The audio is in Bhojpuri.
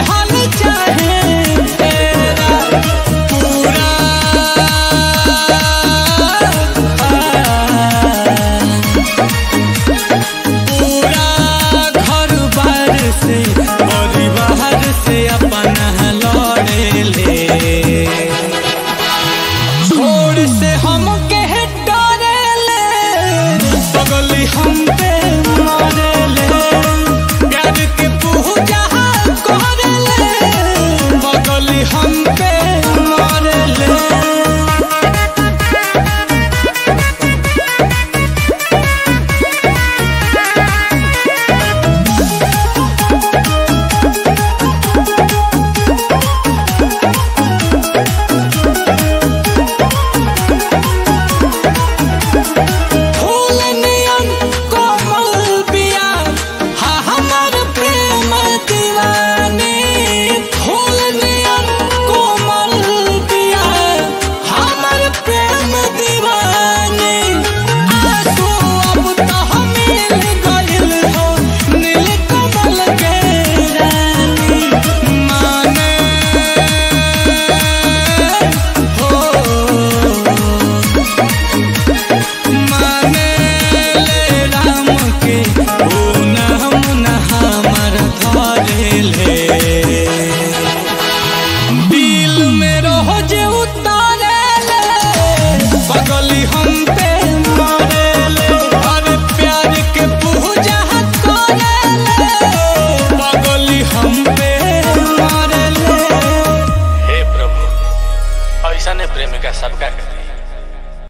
हाल चाहे तेरा पूरा घर बार से परिवार से अपना लड़े ले छोड़ से हम के डरे ले पगली हम पे मारे ले प्यार के पूजा करे ले पगली हम पे मारे ले। ऐसा ने प्रेम का सबका